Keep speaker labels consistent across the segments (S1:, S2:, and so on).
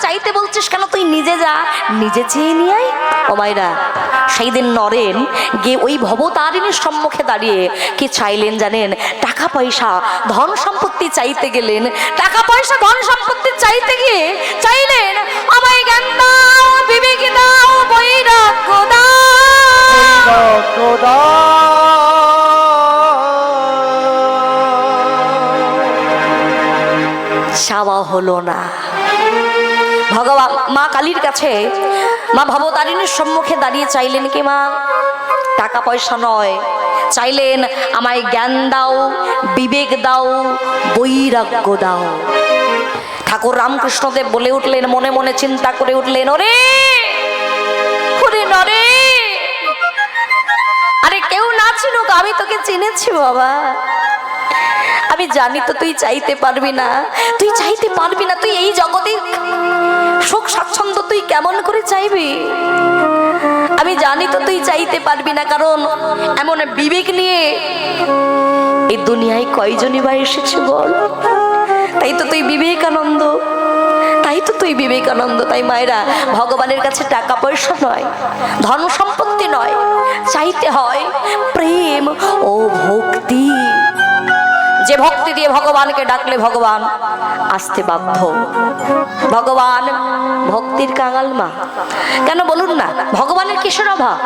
S1: চাইতে বলছিস কেন? তুই নিজে যা, নিজে চেয়ে নিয়ে আয়। ও মায়েরা, সেই দিন নরেন গিয়ে ওই ভবতারিণীর সম্মুখে দাঁড়িয়ে কি চাইলেন জানেন? টাকা পয়সা ধন সম্পত্তি চাইতে গেলেন। টাকা পয়সা ধন সম্পত্তি চাইতে গিয়ে চাইলেন, আমায় জ্ঞান দাও, বিবেক দাও, বৈরাগ্য দাও। চাওয়া হলো না। ভগবান মা কালীর কাছে, মা ভবতারিণীর সম্মুখে দাঁড়িয়ে চাইলেন কি? মা, টাকা পয়সা নয়, চাইলেন আমায় জ্ঞান দাও, বিবেক দাও, বৈরাগ্য দাও। ঠাকুর রামকৃষ্ণদেব বলে উঠলেন, মনে মনে চিন্তা করে উঠলেন, ওরে ওরে নরে, আরে কেউ না চিনুক, আমি তোকে চিনেছি বাবা। আমি জানি তো তুই চাইতে পারবি না, তুই চাইতে পারবি না। তুই এই জগতে সুখ স্বাচ্ছন্দ্য তুই কেমন করে চাইবি? আমি জানি তো তুই চাইতে পারবি না, কারণ এমন বিবেক নিয়ে এই দুনিয়ায় কয়জনই বা এসেছে বল? তাই তো তুই বিবেকানন্দ, তাই তো তুই বিবেকানন্দ। তাই মায়েরা, ভগবানের কাছে টাকা পয়সা নয়, ধন সম্পত্তি নয়, চাইতে হয় প্রেম ও ভক্তি। যে ভক্তি দিয়ে ভগবানকে ডাকলে ভগবান আসতে বাধ্য। ভগবান ভক্তির কাঙাল মা। কেন বলুন না, ভগবানের কিসের অভাব?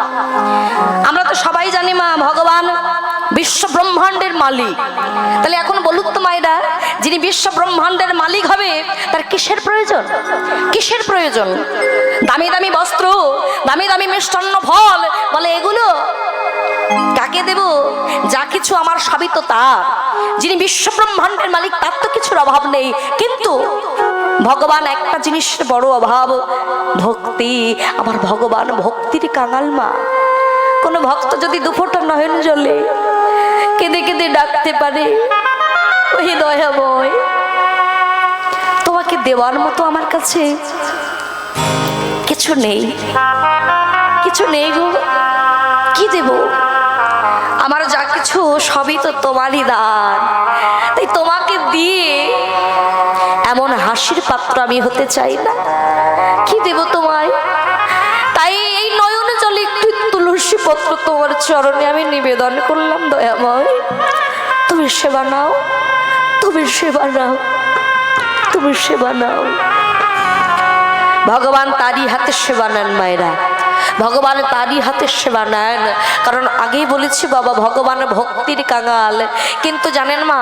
S1: আমরা তো সবাই জানি মা, ভগবান বিশ্ব ব্রহ্মাণ্ডের মালিক। তাহলে এখন বলুন তো মায়েরা, যিনি বিশ্ব ব্রহ্মাণ্ডের মালিক হবে তার কিসের প্রয়োজন? কিসের প্রয়োজন? দামি দামি বস্ত্র, দামি দামি মিষ্টান্ন ফল, বলে এগুলো কাকে দেব? যা কিছু আমার সবই তো তার। যিনি বিশ্ব ব্রহ্মাণ্ডের মালিক তার তো কিছুর অভাব নেই, কিন্তু ভগবান একটা জিনিসের বড় অভাব, ভক্তি। আমার ভগবান ভক্তির কাঙাল মা। কোন ভক্ত যদি দুফোঁটা নয়ন জলে কেঁদে কেঁদে ডাকতে পারে, ওই দয়াময়, তোমাকে দেওয়ার মতো আমার কাছে কিছু নেই, কিছু নেই গো, কি দেব? আমার যা কিছু সবই তো তোমারই দান। তাই তোমাকে দিয়ে এমন হাসির পাত্র আমি হতে চাই না। কি দেব তোমায়? তাই এই নয়নে জলে একটু তুলসী পত্র তোমার চরণে আমি নিবেদন করলাম। দয়াময়, তুমি সেবা নাও, তুমি সেবা নাও, তুমি সেবা নাও। ভগবান তারই হাতে সেবা নেন মায়েরা, ভগবান তারই হাতে সেবা নেন। কারণ আগেই বলেছি বাবা, ভগবান ভক্তির কাঙাল। কিন্তু জানেন মা,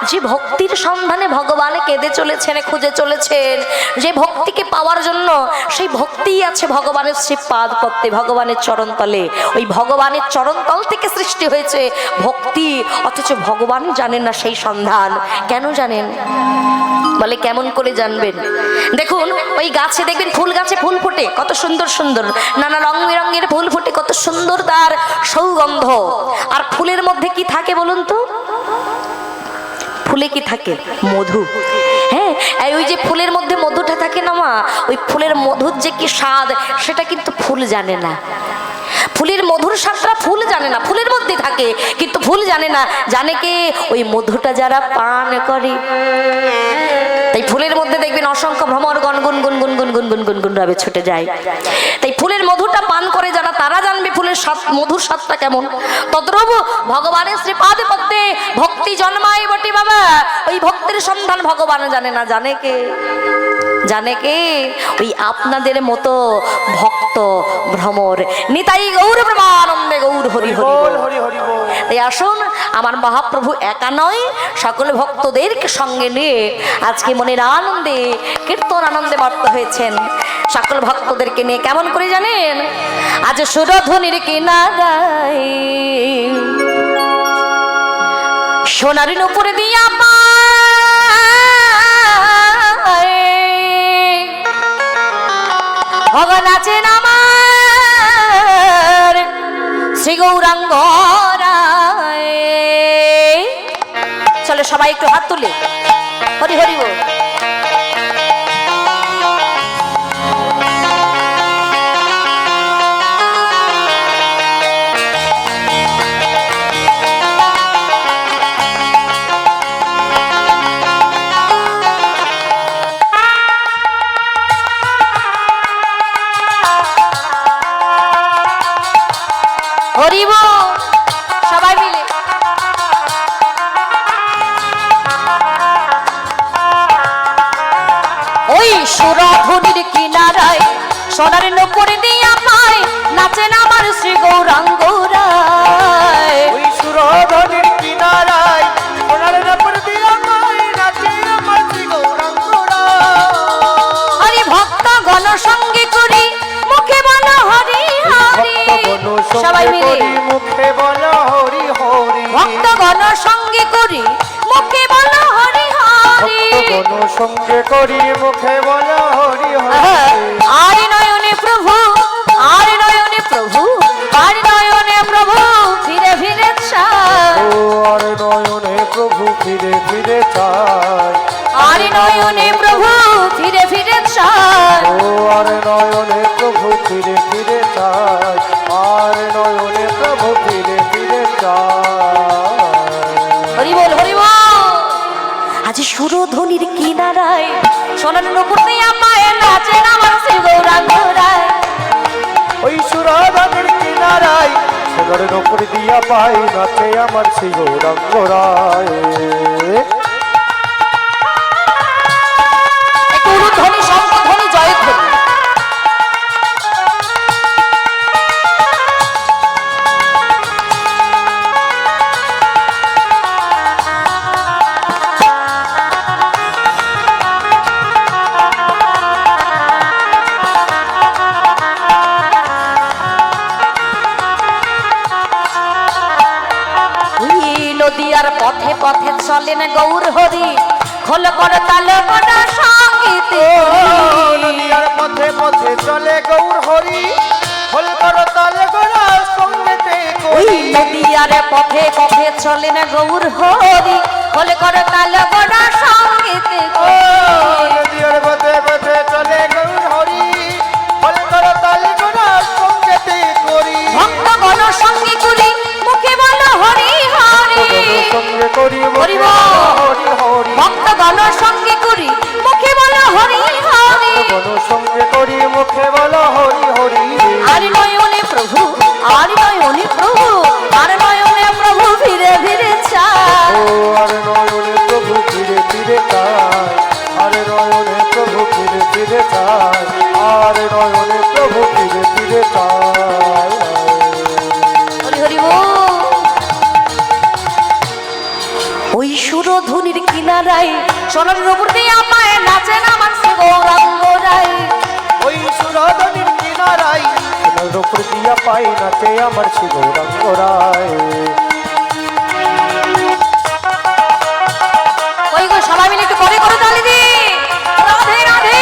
S1: যে ভক্তির সন্ধানে ভগবান কেঁদে চলেছেন, খুঁজে চলেছেন, যে ভক্তিকে পাওয়ার জন্য, সেই ভক্তিই আছে ভগবানের শ্রীপাদ পদ্মে, ভগবানের চরণতলে। ওই ভগবানের চরণতল থেকে সৃষ্টি হয়েছে ভক্তি, অথচ ভগবান জানেন না সেই সন্ধান। কেন জানেন? বলে কেমন করে জানবেন? দেখুন, ওই গাছে দেখবেন, ফুল গাছে ফুল ফোটে, কত সুন্দর সুন্দর নানা রং বেরঙের ফুল ফোটে, কত সুন্দর তার সৌগন্ধ। আর ফুলের মধ্যে কি থাকে বলুন তো? ফুলে কি থাকে? মধু। হ্যাঁ, ওই যে ফুলের মধ্যে মধুটা থাকে না মা, ওই ফুলের মধুর যে কি স্বাদ, সেটা কিন্তু ফুল জানে না। ফুলের মধুর স্বাদটা ফুল জানে না, ফুলের মধ্যে থাকে, কিন্তু ফুল জানে না। জানে কে? ওই মধুটা যারা পান করে। তাই ফুলের মধ্যে দেখবেন অসংখ্য ভ্রমর গনগুন গুনগুন গুনগুন গুনগুন গুন ভাবে ছুটে যায়। তাই ফুলের মধুটা পান করে যারা, তারা জানবে ফুলের স্বাদ, মধুর স্বাদটা কেমন। তদ্রূপ ভগবানের শ্রীপাদে পদ্মে ভক্তি জন্মায় বটে বাবা। ওই ভক্তির সন্ধান ভগবান জানে না, জানে কে? জানে কে? ওই আপনাদের মতো ভক্ত ভ্রমর। নিতাই গৌর প্রেমানন্দে গৌর হরি হরি হরি। তাই আসুন, আমার মহাপ্রভু একা নয়, সকল ভক্তদেরকে সঙ্গে নিয়ে আজকে মনের আনন্দে, কীর্তন আনন্দে মত্ত হয়েছেন। সকল ভক্তদেরকে নিয়ে কেমন করে জানেন? আজ সুরধ্বনির কিনারায় সোনার উপরে দিয়া ভগবান আছেন আমার শ্রী গৌরাঙ্গ রায়। চলো সবাই একটু হাত তুলে হরি হরি বল। হরিব সবাই মিলে ওই সুরধুনির কিনারায় সোনার নূপুর দিয়া পায় নাচেন আমার শ্রী গৌরাঙ্গ রায়।
S2: ওই সুরধুনির কিনারায় সোনার নূপুর দিয়া পায় নাচে আমার শ্রী গৌরাঙ্গ রায়।
S1: হরি ভক্ত গণ সঙ্গে করি মুখে বলো হরি হরি সবাই মিলে
S2: মুখে বলো হরি হরি।
S1: ভক্ত গণ সঙ্গে করি মুখে বলো হরি হরি
S2: গণ সঙ্গে করি মুখে বলো হরি হরি।
S1: আরে নয়নে প্রভু আরে নয়নে প্রভু আরে নয়নে প্রভু ফিরে ফিরে চায়।
S2: ও আরে নয়নে প্রভু ফিরে ফিরে চায়।
S1: আরে নয়নে প্রভু ফিরে ফিরে চায়।
S2: ও আরে নয়নে প্রভু ফিরে ফিরে চায়। আরে নয়নে প্রভু ফিরে ফিরে চায়।
S1: হরি বল হরি বল। আজ সুরধুনির কিনারায় সোনার নূপুর দিয়া পায় নাচেন আমার শ্রী গৌরাঙ্গ রায়।
S2: ওই সুরধুনির কিনারায় সোনার নূপুর দিয়া পাই নাচে আমার শ্রী গৌরাঙ্গ রায়।
S1: একটু উলুধ্বনি শঙ্খধ্বনি জয়ধ্বনি। নদিয়ার পথে পথে চলেন গৌর হরি খোল কর তাল কটা সঙ্গীতে।
S2: নদিয়ার পথে পথে চলে গৌর হরি খোল কর তালে গোড়া সঙ্গেতে
S1: ওই
S2: করি।
S1: নদিয়ার পথে পথে চলেন গৌর হরি খোল কর তাল কটা সঙ্গীতে।
S2: নদিয়ার পথে পথে চলে গৌর হরি খোল কর তালে গোড়া সঙ্গেতে করি।
S1: ভক্ত গণ সঙ্গে করি মুখে বলো হরি হরি
S2: সঙ্গে করি
S1: হরি
S2: মুখে
S1: বল।
S2: হরি হরি।
S1: ভক্ত গণ সঙ্গে করি মুখে বলো হরি হরি
S2: গণ সঙ্গে করি মুখে বলো হরি হরি।
S1: আর নয়নে প্রভু আর নয়নে প্রভু আর নয়নে প্রভু ফিরে ফিরে চায়।
S2: ও আর নয়নে প্রভু ফিরে ফিরে চায়। আর নয়নে প্রভু ফিরে ফিরে চায়। আর নয়নে প্রভু ফিরে ফিরে চায়।
S1: হরি হরি বল। ওই সুরধুনির কিনারায় সোনার নূপুর দিয়া পায় নাচেন আমার শ্রী গৌরাঙ্গ রায়।
S2: ওই সুরধুনির কিনারায় সোনার নূপুর দিয়া পাই নাচে আমার শ্রী গৌরাঙ্গ রায়।
S1: ওই গো সবাই মিলে একটু করে করে তালি দি রাধে রাধে।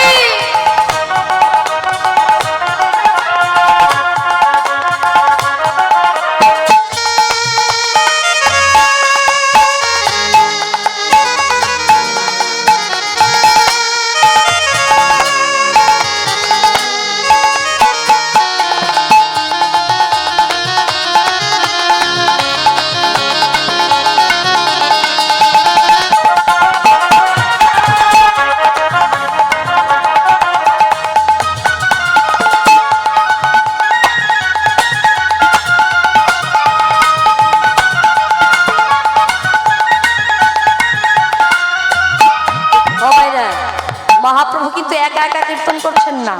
S1: মহাপ্রভু কিন্তু একা একা কীর্তন করছেন না,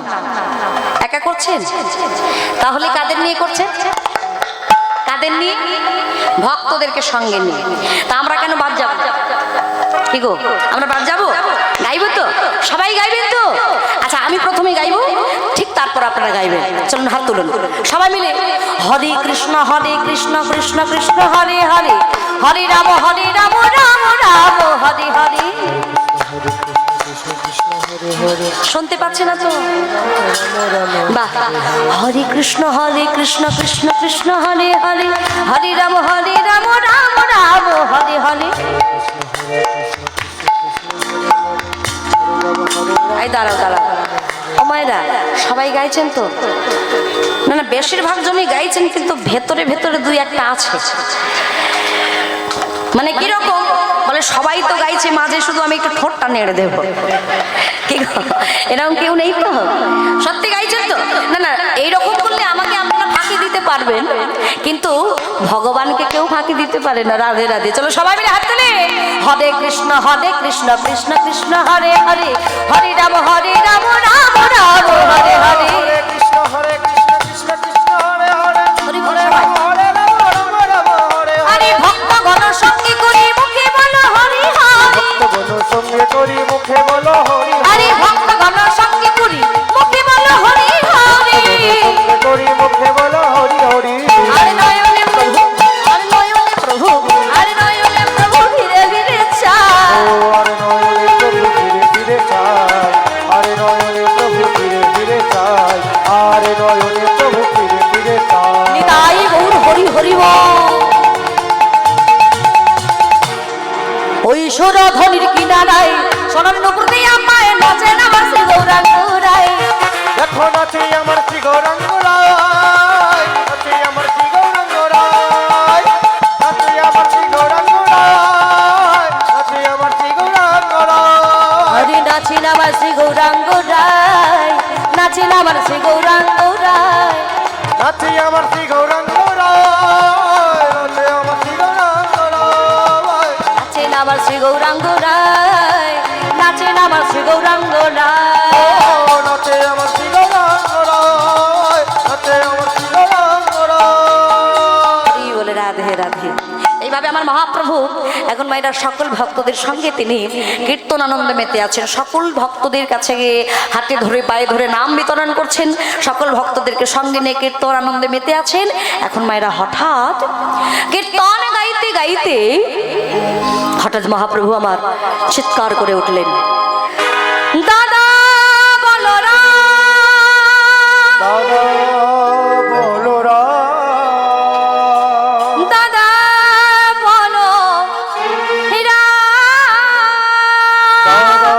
S1: একা করছেন। তাহলে কাদের নিয়ে করছেন? কাদের নিয়ে? ভক্তদেরকে সঙ্গে নিয়ে। তা আমরা কেন বাদ যাব? কি গো, আমরা বাদ যাব? গাইবো তো, সবাই গাইবেন তো? আচ্ছা আমি প্রথমে গাইবো, ঠিক তারপর আপনারা গাইবেন। চলুন হাত তুলুন সবাই মিলে। হরে কৃষ্ণ কৃষ্ণ কৃষ্ণ হরে হরে, হরে রাম রাম রাম হরে হরে। শুনতে পাচ্ছে না তো? বাহ। হরে কৃষ্ণ কৃষ্ণ কৃষ্ণ হরে হরে, হরে রাম রাম রাম হরে হরে। এই দাঁড়াও দাঁড়াও, ও মায়েরা সবাই গাইছেন তো? না না, বেশিরভাগ জনই গাইছেন, কিন্তু ভেতরে ভেতরে দুই একটা আছে। মানে কিরকম বলে, সবাই তো গাইছে, মাঝে শুধু আমি একটু ঠোঁটটা নেড়ে দেবো। কি এরকম কেউ নেই তো? সত্যি গাইছেন তো? না না, এইরকম করলে আমাকে আপনারা ফাঁকি দিতে পারবেন, কিন্তু ভগবানকে কেউ ফাঁকি দিতে পারে না। রাধে রাধে। চলো সবাই মিলে হাত তুলে হরে কৃষ্ণ কৃষ্ণ কৃষ্ণ হরে হরে, হরে রাম রাম রাম হরে হরে।
S2: হরে কৃষ্ণ কৃষ্ণ কৃষ্ণ হরে হরে,
S1: হরি বল
S2: হরে
S1: সবাই।
S2: রাম রাম রাম হরে হরে।
S1: আরে ভক্ত গণ সঙ্গে করি মুখে বলো হরি হরি।
S2: ভক্তগণ সঙ্গে করি মুখে বলো হরি হরি।
S1: আরে ভক্ত গণ সঙ্গে করি মুখে বলো হরি হরি।
S2: সঙ্গে করি মুখে বলো হরি হরি।
S1: আরে নয়নে প্রভু, আরে নয়নে প্রভু, আরে নয়নে প্রভু ধীরে ধীরে চায়।
S2: ও আরে নয়নে প্রভু ফিরে ফিরে চায়, আরে নয়নে প্রভু ফিরে ফিরে চায়, আরে নয়নে প্রভু ফিরে ফিরে চায়।
S1: নিতাই গৌর হরি হরি বল। ওই সুরধনির কিনারায় সোনার আমায় নাচে আমার শ্রী গৌরাঙ্গ রায়।
S2: দেখো নাচে আমার শ্রী গৌরাঙ্গ রায়, নাচে আমার শ্রী গৌরাঙ্গ রায়, নাচে আমার শ্রী গৌরাঙ্গ রায়, নাচে আমার শ্রী গৌরাঙ্গ রায়।
S1: হরি নাচেন আমার শ্রী গৌরাঙ্গ রায়, নাচেন আমার শ্রী গৌরাঙ্গ রায়।
S2: নাচে আমার শ্রী গৌরাঙ্গ রায়, নাচে আমার শ্রী গৌরাঙ্গ রায়।
S1: নাচেন আমার শ্রী গৌরাঙ্গ রায়, নাচেন আমার শ্রী গৌরাঙ্গ রায়।
S2: ও নাচে আমার শ্রী গৌরাঙ্গ রায়, নাচে আমার শ্রী গৌরাঙ্গ রায়।
S1: হরি বলে রাধে রাধে। এইভাবে আমার মহাপ্রভু এখন মায়েরা সকল ভক্তদের সঙ্গে তিনি কীর্তন আনন্দে মেতে আছেন। সকল ভক্তদের কাছে গিয়ে হাতে ধরে পায়ে ধরে নাম বিতরণ করছেন, সকল ভক্তদেরকে সঙ্গে নিয়ে কীর্তন আনন্দে মেতে আছেন। এখন মায়েরা হঠাৎ কীর্তন গাইতে গাইতে হঠাৎ মহাপ্রভু আমার চিৎকার করে উঠলেন, দাদা বলরাম,
S2: দাদা বলো রাম,
S1: দাদা বলো হীরা,
S2: দাদা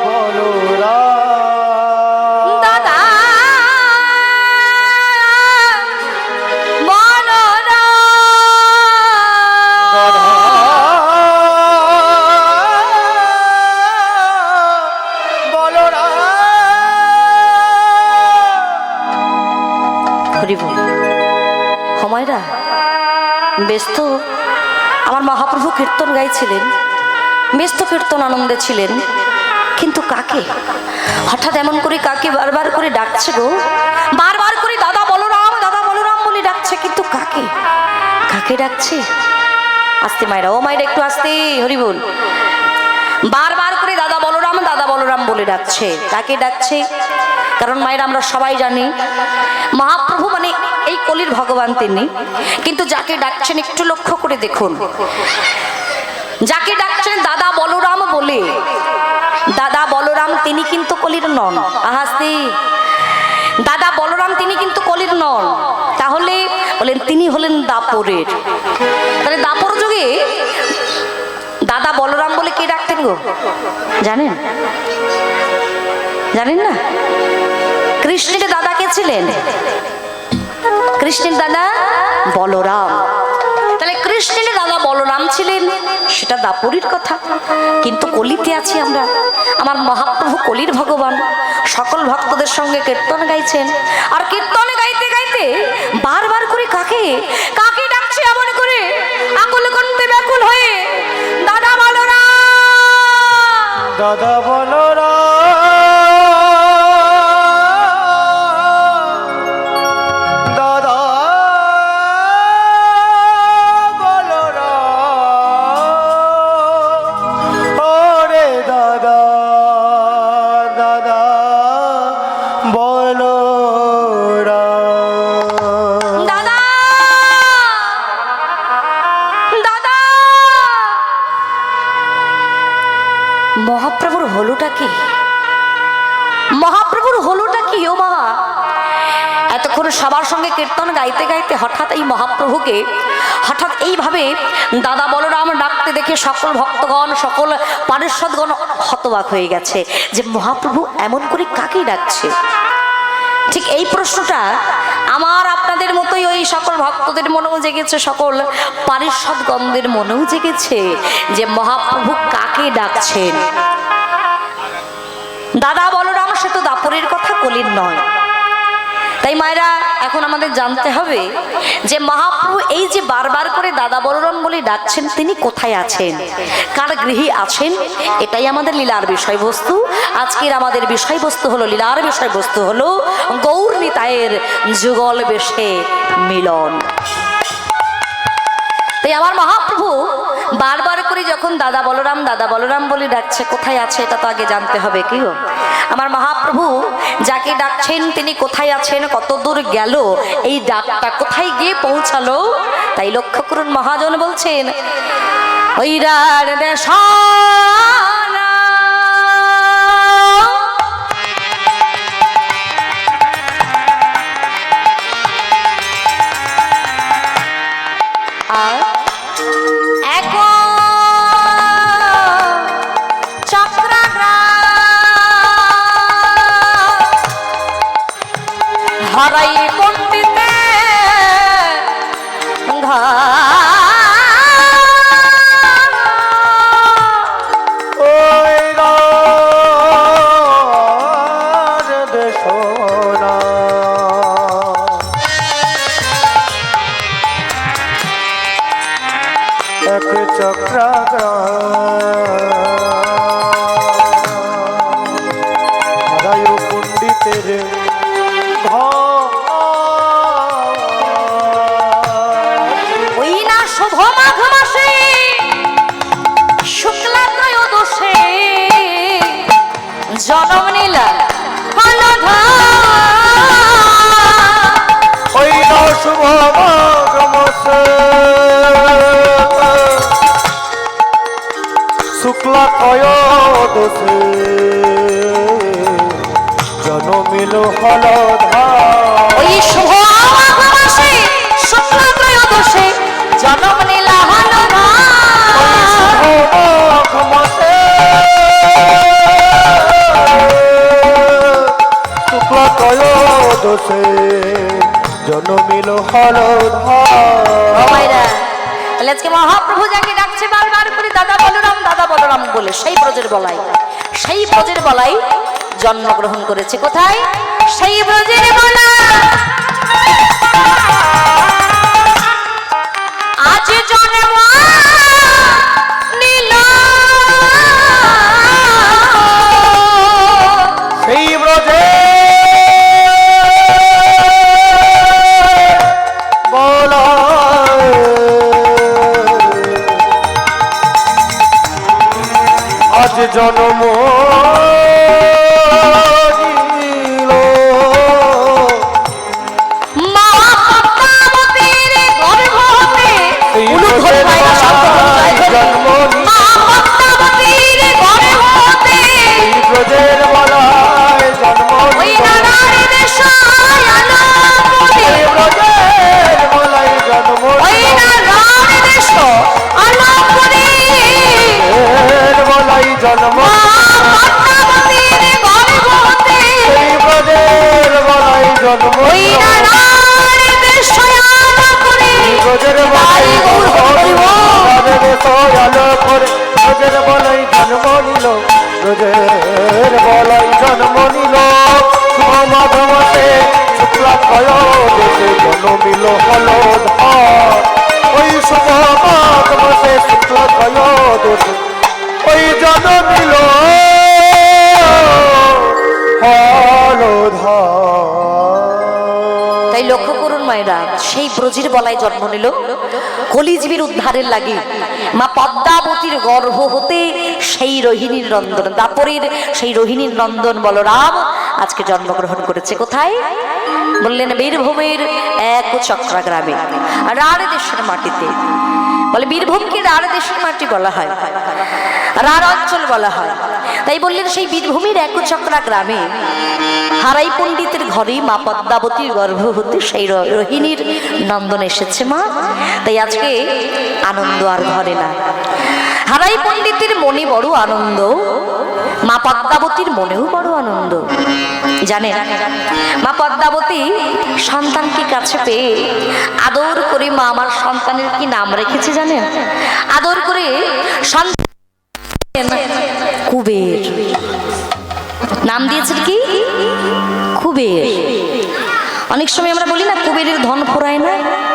S2: বলো রাম,
S1: দাদা বলো
S2: দাদা বলো রাম।
S1: হরি বল। সময়রা ব্যস্ত, আমার মহাপ্রভু কীর্তন গাইছিলেন, ব্যস্ত কীর্তন আনন্দে ছিলেন, কিন্তু কাকে হঠাৎ এমন করে কাকে বারবার করে ডাকছে গো, বারবার করে দাদা বলরাম বলে ডাকছে, কিন্তু কাকে কাকে ডাকছে? আস্তে মায়েরা, ও মায়েরা একটু আস্তে, হরি বল। বারবার করে দাদা বলরাম বলে ডাকছে, কাকে ডাকছে? কারণ মায়েরা আমরা সবাই জানি মহাপ্রভু মানে এই কলির ভগবান তিনি, কিন্তু যাকে ডাকছেন একটু লক্ষ্য করে দেখুন, যাকে ডাকছেন দাদা বলরাম বলে, দাদা বলরাম তিনি কিন্তু কলির নন। আহাস্তি, দাদা বলরাম তিনি কিন্তু কলির নন, তাহলে বলেন তিনি হলেন দাপরের। তাহলে দাপর যুগে দাদা বলরাম বলে কে ডাকতেন গো জানেন? জানেন না? কৃষ্ণের দাদা কে ছিলেন? কৃষ্ণের দাদা বলরাম। তাহলে কৃষ্ণের দাদা বলরাম ছিলেন, সেটা দাপরির কথা, কিন্তু কলিতে আছি আমরা। আমার মহাপ্রভু কলির ভগবান, সকল ভক্তদের সঙ্গে কীর্তন গাইছেন, আর কীর্তন গাইতে গাইতে বারবার করে কাকে কাকে ডাকছে এমন করে আকুল কণ্ঠে ব্যাকুল হয়ে, দাদা বলরাম,
S2: দাদা বলো রাম, দাদা বলো রাম, ওরে দাদা দাদা বলো রাম।
S1: দাদা দাদা। মহাপ্রভুর হলোটা কি? মহাপ্রভুর হলোটা কি ও মা? এতক্ষণ সবার সঙ্গে কীর্তন গাইতে গাইতে হঠাৎ এই মহাপ্রভুকে হঠাৎ এইভাবে দাদা বলরাম ডাকতে দেখে সকল ভক্তগণ সকল পার্ষদগণ হতবাক হয়ে গেছে যে মহাপ্রভু এমন করে কাকে ডাকছে। ঠিক এই প্রশ্নটা আমার আপনাদের মতোই ওই সকল ভক্তদের মনেও জেগেছে, সকল পারিষদগণদের মনেও জেগেছে যে মহাপ্রভু কাকে ডাকছেন। দাদা বলরাম সে তো দাপরের কথা কলির নয়। তাই মায়েরা এখন আমাদের জানতে হবে যে মহাপ্রভু এই যে বারবার করে দাদা বলরাম বলে ডাকছেন, তিনি কোথায় আছেন, কার গৃহে আছেন, এটাই আমাদের লীলার বিষয়বস্তু। আজকের আমাদের বিষয়বস্তু হলো, লীলার বিষয়বস্তু হলো গৌর নিতাইয়ের যুগল বেশে মিলন। তাই আমার মহাপ্রভু বারবার করে যখন দাদা বলরাম বলে ডাকছে, কোথায় আছে এটা তো আগে জানতে হবে। কি গো, আমার মহাপ্রভু যাকে ডাকছেন তিনি কোথায় আছেন, কত দূর গেল, এই ডাকটা কোথায় গিয়ে পৌঁছালো, তাই লক্ষ্য করুন। মহাজন বলছেন, ওই রার দেশানা আর হারাই পণ্ডিতে
S2: ওই রাজ দেশনা এক চক্রাগ্রায় পণ্ডিতের
S1: ওই না শুভ মাঘ মাসে শুক্লা ত্রয়োদশে জনম নিলা
S2: ওই না শুভ মাঘ মাসে শুক্লা ত্রয়োদশে জনমিল হলধা।
S1: ওই শুভ মাঘ মাসে শুক্লা ত্রয়োদশে জনম নিলা হলধা।
S2: শুক্লা ত্রয়োদশে জনমিল হলধা।
S1: তাহলে আজকে মহাপ্রভু যাকে ডাকছে বারবার করে দাদা বলরাম বলে, সেই ব্রজের বলাই জন্মগ্রহণ করেছে। কোথায়? সেই ব্রজের বলা আজ জন্ম নিল,
S2: সেই ব্রজে বলায় আজ জন্ম নিল।
S1: মা পদ্মাবতীর গর্ভ হতে
S2: সেই ব্রজের বলায় জন্ম নিল।
S1: মা পদ্মাবতীর গর্ভ হতে
S2: সেই ব্রজের বলায় জন্ম
S1: ওই
S2: নিল।
S1: নারায়ণ দেশায় আলোকরে,
S2: সেই ব্রজের বলায় জন্ম
S1: ওই
S2: নিল।
S1: নারায়ণ দেশ আলোকরে
S2: এর বলাই জন্ম
S1: মা পদ্মাবতীর গর্ভ হতে
S2: সেই ব্রজের বলাই জন্ম
S1: ওই
S2: নিল।
S1: নারায়ণ দেশায় আলোকরে
S2: ব্রজের বলাই জন্ম নিল। আলো করে ব্রজের বলাই জন্ম নিল। ব্রজের বলাই জন্ম নিল। শুভ মাঘ মাসে শুক্লা ত্রয়োদশে জন্মিল হলধা। ওই শুভ মাঘ মাসে শুক্লা ত্রয়োদশে ওই জন্মিল হলধা।
S1: তাই লক্ষ্য করুন মায়েরা, সেই ব্রজের বলায় জন্ম নিল কলিজীবীর উদ্ধারের লাগে। মা পদ্মাবতীর গর্ভ হতে সেই রোহিণীর নন্দন, দাপরের সেই রোহিণীর নন্দন বলরাম আজকে জন্মগ্রহণ করেছে। কোথায়? বললেন বীরভূমের এক চক্রা গ্রামে, রাঢ় দেশের মাটিতে। বলে বীরভূমকে রাঢ় দেশের মাটি বলা হয়, রাঢ় অঞ্চল বলা হয়। তাই বললেন সেই বীরভূমের এক চক্রা গ্রামে হারাই পণ্ডিতের ঘরে মা পদ্মাবতীর গর্ভ হতে সেই রোহিণীর নন্দন এসেছে মা। তাই আজকে আনন্দ আর ঘরে না। হারাই পণ্ডিতের মনে বড় আনন্দ, মা পদ্মাবতীর মনেও বড় আনন্দ। জানেন, মা পদ্মাবতী সন্তানকে কাছে পেয়ে আদর করে, মা আমার সন্তানের কি নাম রেখেছে জানেন? আদর করে সন্তান কুবের নাম দিয়েছেন। কি? কুবের। অনেক সময় আমরা বলি না কুবেরের ধন ফুরায় না,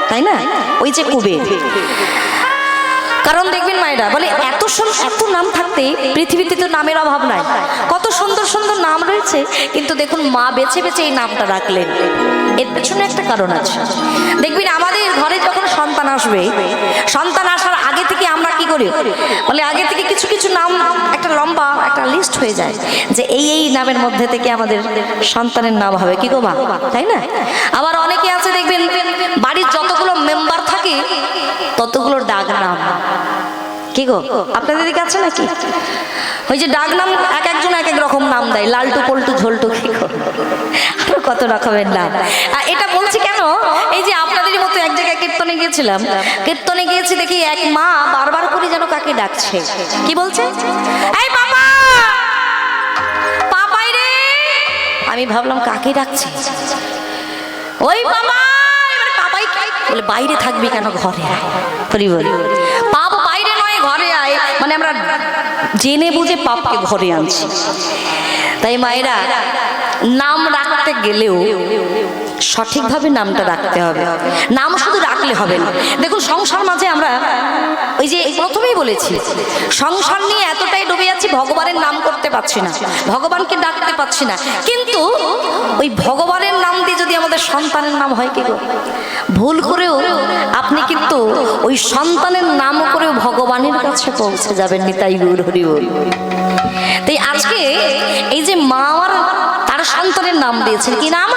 S1: তাই না? ওই যে কুবের, কারণ দেখবেন মায়েরা বলে এত নাম থাকতে পৃথিবীতে তো নামের অভাব নাই, কত সুন্দর সুন্দর নাম রয়েছে, কিন্তু দেখুন মা বেছে বেছে এই নামটা রাখলেন। এর পেছনে একটা কারণ আছে। দেখবেন আমাদের ঘরে যখন সন্তান আসবে, সন্তান আসার আগে থেকে আমরা কি করি, বলে আগে থেকে কিছু কিছু নাম একটা লম্বা একটা লিস্ট হয়ে যায় যে এই নামের মধ্যে থেকে আমাদের সন্তানের নাম হবে, কি গো মা, তাই না? আবার অনেকে আছে দেখবেন বাড়ির যতগুলো মেম্বার থাকে ততগুলো ডাক নাম, কি গো আপনাদের দিকে আছে নাকি? ওই যে ডাক নাম এক একজন এক এক রকম নাম দেয়, লালটু পল্টু ঝোলটু, কি গো আরো কত রকমের নাম। আর এটা বলছি কেন, এই যে আপনাদের মতো এক জায়গায় কীর্তনে গিয়েছিলাম, কীর্তনে গিয়েছি দেখি এক মা বারবার করে যেন কাকে ডাকছে, কি বলছে, এই বাবা, পাপাই রে। আমি ভাবলাম কাকে ডাকছে, ওই বাবা, পাপাই বলে বাইরে থাকবি কেন, ঘরে আয়, বলি পাপ বাইরে নয় ঘরে আয়, মানে আমরা জেনে বুঝে পাপকে ঘরে আনছি। তাই মায়েরা নাম রাখতে গেলেও সঠিকভাবে নামটা রাখতে হবে, নাম শুধু রাখলে হবে না। দেখুন সংসার মাঝে আমরা ওই যে প্রথমেই বলেছি, সংসার নিয়ে এতটাই ডুবে যাচ্ছি ভগবানের নাম করতে পারছি না, ভগবানকে ডাকতে পারছি না, কিন্তু ওই ভগবানের নাম দিয়ে যদি আমাদের সন্তানের নাম হয়, কি গো ভুল করেও আপনি কিন্তু ওই সন্তানের নাম করেও ভগবানের কাছে পৌঁছে যাবেন, নিতাই গৌর হরি বল। তাই আজকে এই যে মা আমার তার সন্তানের নাম দিয়েছেন, কি নাম,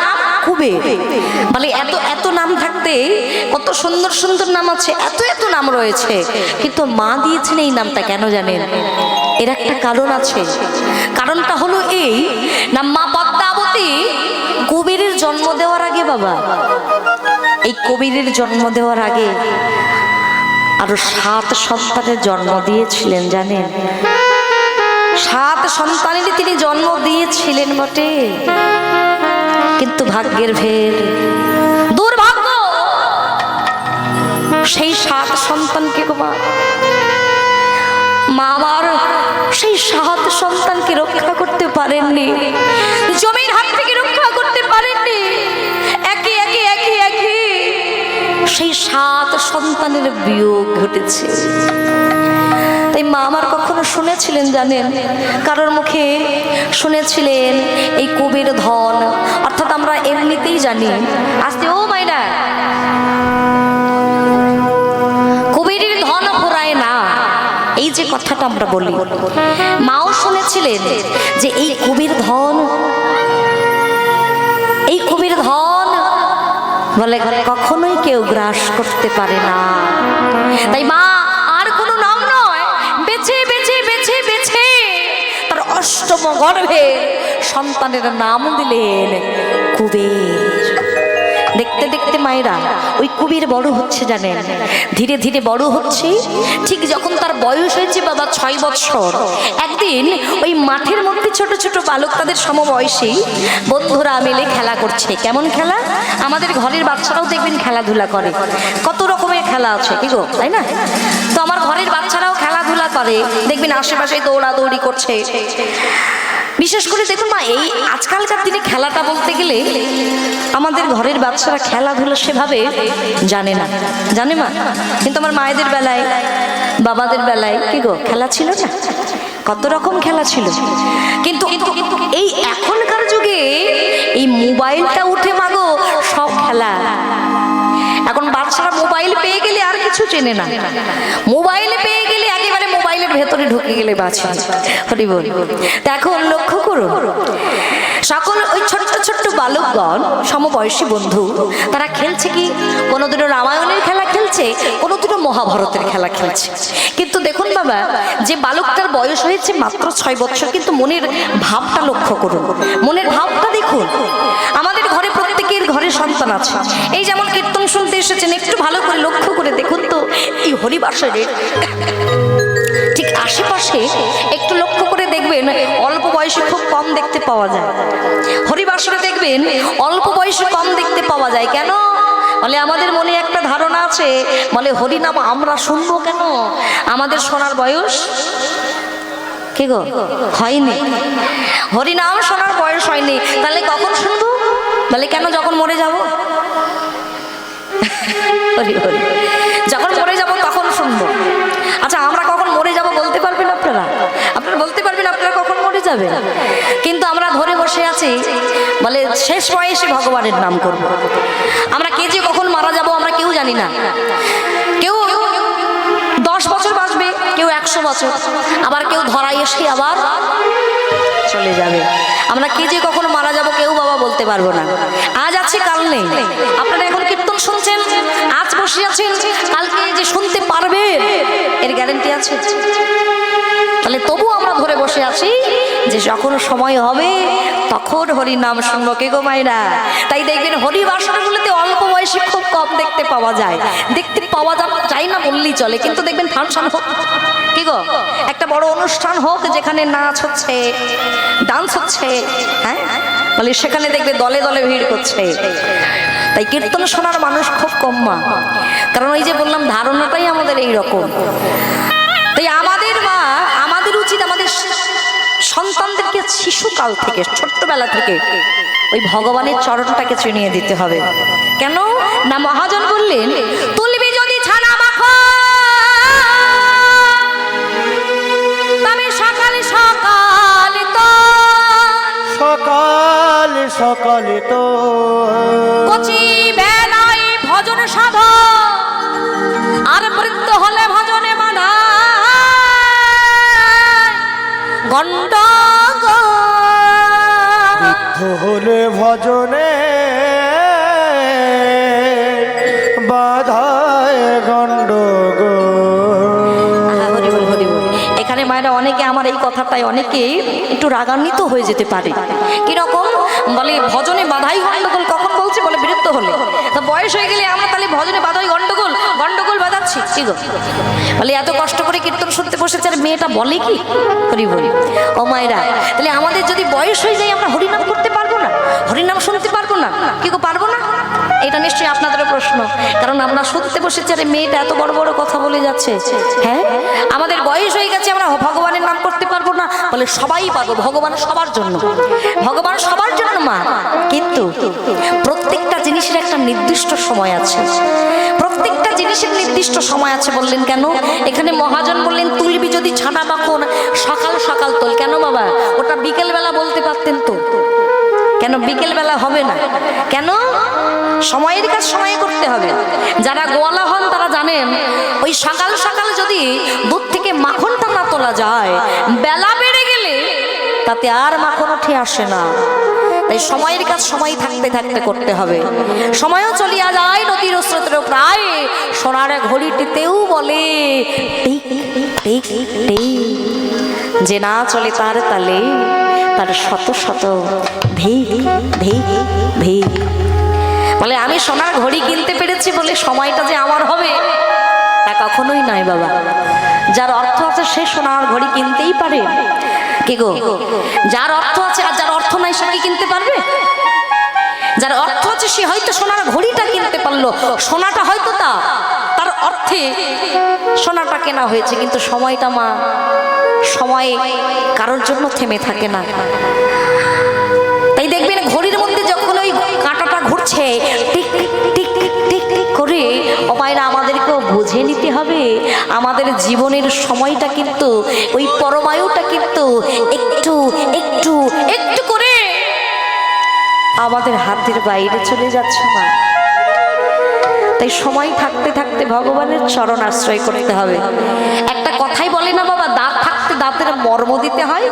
S1: কুবের। বলে এত নাম থাকতে কত সুন্দর সুন্দর নাম আছে, এত নাম রয়েছে, কিন্তু মা দিয়েছেন এই নামটা কেন জানেন? এর একটা কারণ আছে। কারণটা হলো এই না, মা পদ্মাবতী কুবেরের জন্ম দেওয়ার আগে, বাবা এই কবিরের জন্ম দেওয়ার আগে আরো 7 সন্তানের জন্ম দিয়েছিলেন, জানেন? 7 সন্তানেরই তিনি জন্ম দিয়েছিলেন বটে, কিন্তু ভাগ্যের ভেদ, দুর্ভাগ্য, সেই 7 সন্তানকে মা আমার সেই 7 সন্তানকে রক্ষা করতে পারেননি, জমির হাত থেকে রক্ষা করতে পারেননি, একে সেই 7 সন্তানের বিয়োগ ঘটেছে। তাই মা আমার কখনো শুনেছিলেন জানেন, কারোর মুখে শুনেছিলেন এই কুবের ধন, অর্থাৎ আমরা এমনিতেই জানি, আস্তে ও মাইনা, কুবেরের ধন ফুরায় না, এই যে কথাটা আমরা বলি, মাও শুনেছিলেন যে এই কুবের ধন বলে কখনোই কেউ গ্রাস করতে পারে না। তাই মা আর কোনো নাম নয়, বেছে বেছে বেছে বেছে তার 8ম গর্ভে সন্তানের নাম দিলেন কুবের। দেখতে দেখতে মায়েরা ওই কুবের বড় হচ্ছে, জানেন? ধীরে ধীরে বড় হচ্ছে। ঠিক যখন তার বয়স হয়েছে বাবা 6 বছর, একদিন ওই মাঠের মধ্যে ছোট ছোট বালক তাদের সমবয়সী বন্ধুরা মিলে খেলা করছে। কেমন খেলা? আমাদের ঘরের বাচ্চারাও দেখবেন খেলাধুলা করে, কত রকমের খেলা আছে, কি গো, তাই না? তো আমার ঘরের বাচ্চারাও খেলাধুলা করে, দেখবেন আশেপাশে দৌড়াদৌড়ি করছে। বিশেষ করে দেখুন মা, এই আজকালকার দিনে খেলাটা বলতে গেলে আমাদের ঘরের বাচ্চারা খেলাধুলা সেভাবে জানে না, জানে মা? কিন্তু আমার মায়েদের বেলায়, বাবাদের বেলায় কি গো খেলা ছিল না, কত রকম খেলা ছিল। কিন্তু এই এখনকার যুগে এই মোবাইলটা উঠে মাগো সব খেলা, এখন বাচ্চারা মোবাইল পেয়ে গেলে আর কিছু চেনে না, মোবাইল পেয়ে গেলে একেবারে মোবাইলের ভেতরে ঢুকে গেলে বাঁচে। হরি বল। তা এখন লক্ষ্য করুন, সকল ওই ছোট্ট ছোট্ট বালকগণ সমবয়সী বন্ধু, তারা খেলছে কি, কোনোদিনও রামায়ণের খেলা খেলছে, কোনোদিনও মহাভারতের খেলা খেলছে। কিন্তু দেখুন বাবা, যে বালকটার বয়স হয়েছে মাত্র 6 বছর, কিন্তু মনের ভাবটা লক্ষ্য করুন, মনের ভাবটা দেখুন। আমাদের ঘরে প্রত্যেকের ঘরে সন্তান আছে, এই যেমন কীর্তন শুনতে এসেছেন, একটু ভালো করে লক্ষ্য করে দেখুন তো এই হরিবাসরে ঠিক আশেপাশে একটু লক্ষ্য করে দেখবেন অল্প বয়সে খুব কম দেখতে পাওয়া যায়। হরিবাসরে দেখবেন অল্প বয়সে কম দেখতে পাওয়া যায়। কেন? বলে আমাদের মনে একটা ধারণা আছে, বলে হরিনাম আমরা শুনবো কেন, আমাদের শোনার বয়স কি গো হয়নি, হরিনাম শোনার বয়স হয়নি, তাহলে কখন শুনবো? বলে কেন, যখন মরে যাব। হরি হরি। যখন মরে যাব তখন শুনবো। আচ্ছা, আমরা কখন মরে যাব বলতে পারবেন আপনারা? আপনারা বলতে পারবেন আপনারা কখন মরে যাবেন? কিন্তু আমরা ধরে বসে আছি, বলে শেষ বয়সে ভগবানের নাম করব। আমরা কে যে কখন মারা যাব আমরা কেউ জানি না। কেউ 10 বছর বাঁচবে, কেউ 100 বছর, আবার কেউ ধরাই এসে আবার চলে যাবে। আমরা কে যে কখন মারা যাব কেউ বাবা বলতে পারবো না। আজ আছে কাল নেই। আপনারা এখন কীর্তন শুনছেন, আজ বসে আছেন, কালকে যে শুনতে পারবেন এর গ্যারান্টি আছে? তাহলে তবু আমরা ধরে বসে আছি যে যখন সময় হবে তখন হরি নাম শুনবো। কে গো মায়েরা? তাই দেখবেন হরি বাসনাগুলোতে অল্প বয়সে খুব কম দেখতে পাওয়া যায়। দেখতে পাওয়া যায় না বললেই চলে, কিন্তু দেখবেন ফাংশন হোক, কি গো, একটা বড় অনুষ্ঠান হোক যেখানে নাচ হচ্ছে, ডান্স হচ্ছে, হ্যাঁ, বলে সেখানে দেখবে দলে দলে ভিড় করছে। তাই কীর্তন শোনার মানুষ খুব কম মা, কারণ ওই যে বললাম ধারণাটাই আমাদের এই রকম। তাই আমাদের মা, আমাদের উচিত আমাদের সন্তানদেরকে শিশুকাল থেকে, ছোট্টবেলা থেকে ওই ভগবানের চরণটাকে চিনিয়ে দিতে হবে। কেন না, মহাজন বললেন তুলবি যদি ছানা মাখো তবে সকাল সকাল তো,
S2: সকাল সকাল তো
S1: কচি বেলায় ভজন সাধ, আর বৃদ্ধ হলে ভজনে মানা গন্ডগোল।
S2: বৃদ্ধ হলে ভজনে বাধায় গন্ডগোল।
S1: হরি বল, হরি বল। এখানে মায়েরা অনেকে আমার এই কথাটাই অনেকে একটু রাগান্বিত হয়ে যেতে পারে। কিরকম? বলে ভজনে বাধাই গন্ডগোল কখন বলছে? বলে বৃদ্ধ হলে। তো বয়স হয়ে গেলে আমরা তাহলে ভজনে বাধাই গন্ডগোল গন্ডগোল বাজাচ্ছি, কি গো? বলে এত কষ্ট করে কীর্তন শুনতে বসেছে আর মেয়েটা বলে কি? হরি বলি। ও মায়েরা, তাহলে আমাদের যদি বয়স হয়ে যায় আমরা হরিনাম করতে পারবো না, হরিনাম শুনতে পারবো না, কি গো পারবো না? এটা নিশ্চয়ই আপনাদেরও প্রশ্ন, কারণ আমরা শুনতে বসেছি আরে মেয়েটা এত বড় বড় কথা বলে যাচ্ছে। হ্যাঁ, আমাদের বয়স হয়ে গেছে, আমরা ভগবানের নাম করতে পারবো না? বলে সবাই পারবো, ভগবান সবার জন্য, ভগবান সবার জন্য মা। কিন্তু প্রত্যেকটা জিনিসের একটা নির্দিষ্ট সময় আছে, প্রত্যেকটা জিনিসের নির্দিষ্ট সময় আছে। বললেন কেন? এখানে মহাজন বললেন তুলবি যদি ছানা মাখন সকাল সকাল তোল। কেন বাবা? ওটা বিকেলবেলা বলতে পারতেন তো, কেন বিকেলবেলা হবে না? কেন? সময়ের কাজ সময়ে করতে হবে। যারা গোয়ালা হন তারা জানেন ওই সকাল সকাল যদি দুধ থেকে মাখনটা না তোলা যায়, বেলা বেড়ে গেলে তাতে আর মাখন উঠে আসে না। তাই সময়ের কাজ সময় থাকতে থাকতে করতে হবে। সময়ও চলিয়া যায় নদীর স্রোতের প্রায়, সোনার ঘড়িটিতেও বলে টিক টিক টিক, যে না চলে তার তালে তার শত শত ভিক ভিক ভিক। বলে আমি সোনার ঘড়ি কিনতে পেরেছি বলে সময়টা যে আমার হবে তা কখনোই নয় বাবা। যার অর্থ আছে সে সোনার ঘড়ি কিনতেই পারে, কি গো? যার অর্থ আছে, আর যার অর্থ নাই সে কি কিনতে পারবে? যার অর্থ আছে সে হয়তো সোনার ঘড়িটা কিনতে পারলো, সোনাটা হয়তো তার অর্থে সোনাটা কেনা হয়েছে, কিন্তু সময়টা মা, সময় কারোর জন্য থেমে থাকে না। তাই দেখবেন ঘড়ির মধ্যে যখন ওই কাঁটাটা ঘুরছে tick tick tick tick tick tick করে, ও মায়েরা আমাদেরকেও বুঝে নিতে হবে আমাদের জীবনের সময়টা কিন্তু, ওই পরমায়ুটা কিন্তু একটু একটু একটু করে আমাদের হাতের বাইরে চলে যাচ্ছে মা। তাই সময় থাকতে থাকতে ভগবানের চরণ আশ্রয় করতে হবে। একটা কথাই বলে না বাবা, দাঁত থাকতে দাঁতের মর্ম দিতে হয়।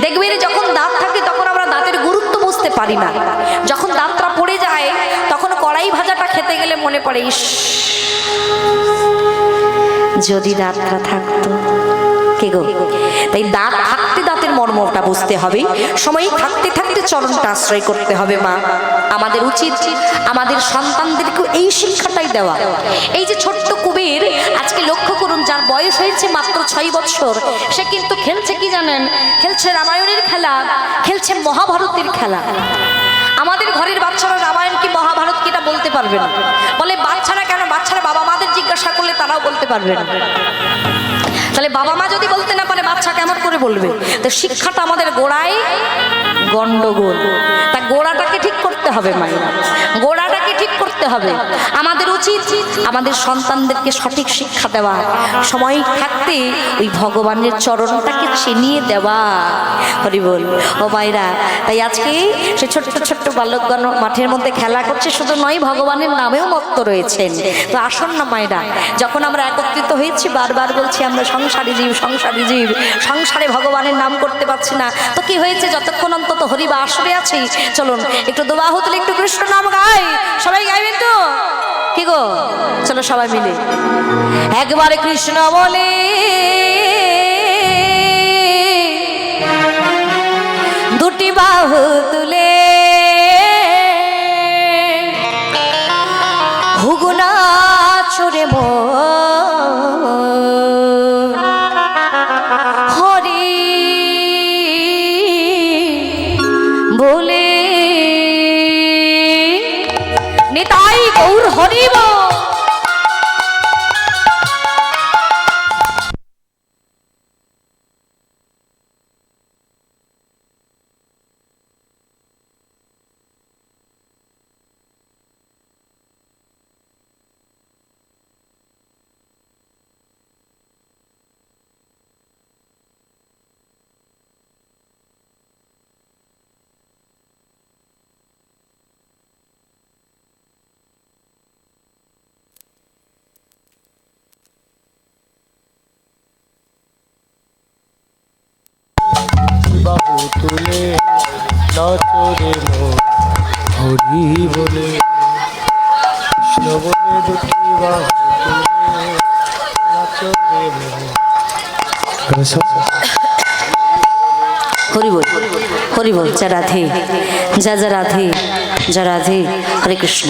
S1: দেখবেন যখন দাঁত থাকে তখন আমরা দাঁতের গুরুত্ব বুঝতে পারি না, যখন দাঁতটা পড়ে যায় তখন কড়াই ভাজাটা খেতে গেলে মনে পড়ে ইস যদি দাঁতটা থাকতো, কে গো? তাই দাঁত থাকতে দাঁতের মর্মটা বুঝতে হবে, সময় থাকতে থাকতে চরণটা আশ্রয় করতে হবে মা। আমাদের উচিত আমাদের সন্তানদেরকে এই শিক্ষাটাই দেওয়া। এই যে ছোট্ট কুবের, আজকে লক্ষ্য করুন, যার বয়স হয়েছে মাত্র 6 বছর, সে কিন্তু খেলছে কি জানেন? খেলছে রামায়ণের খেলা, খেলছে মহাভারতের খেলা। আমাদের ঘরের বাচ্চারা রামায়ণ কি মহাভারত কি এটা বলতে পারবে না। বলে বাচ্চারা কেন? বাচ্চারা বাবা মাদের জিজ্ঞাসা করলে তারাও বলতে পারবে না। তাহলে বাবা মা যদি বলতে না পারে বাচ্চা কেমন করে বলবে? তো শিক্ষাটা আমাদের গোড়ায় গন্ডগোল। তা গোড়াটাকে ঠিক করতে হবে মায়েরা, গোড়াটাকে ঠিক করতে করতে হবে। আমাদের উচিত আমাদের সন্তানদেরকে সঠিক শিক্ষা দেওয়া, সময় থাকতে ওই ভগবানের চরণটাকে চিনিয়ে দেওয়া। হরি বল। ও মায়েরা, তাই আজকে সে ছোট্ট ছোট্ট বালকগণ মাঠের মধ্যে খেলা করছে, শুধু নয় ভগবানের নামেও মত্ত রয়েছেন। তো আসুন না মায়েরা, যখন আমরা একত্রিত হয়েছি, বারবার বলছি আমরা সংসারী জীব, সংসারী জীব, সংসারে ভগবানের নাম করতে পারছি না, তো কি হয়েছে? যতক্ষণ অন্তত হরি বা আসরে আছি, চলুন একটু দুবাহু তুলে একটু কৃষ্ণ নাম গাই। সবাই গাইবেন তো? কি গো, চলো সবাই মিলে একবারে কৃষ্ণ বলে দুটি বাহু তুলে হুগুনা চড়ে হরি বলে নিতাই গৌর হরিব।
S2: বাহু তুলে নাচরে মন হরি বলে, কৃষ্ণ বলে দুটি বাহু তুলে নাচরে মন।
S1: হরি বল, হরি বল। যা রাধে, যা যা রাধে, যা রাধে। হরে কৃষ্ণ,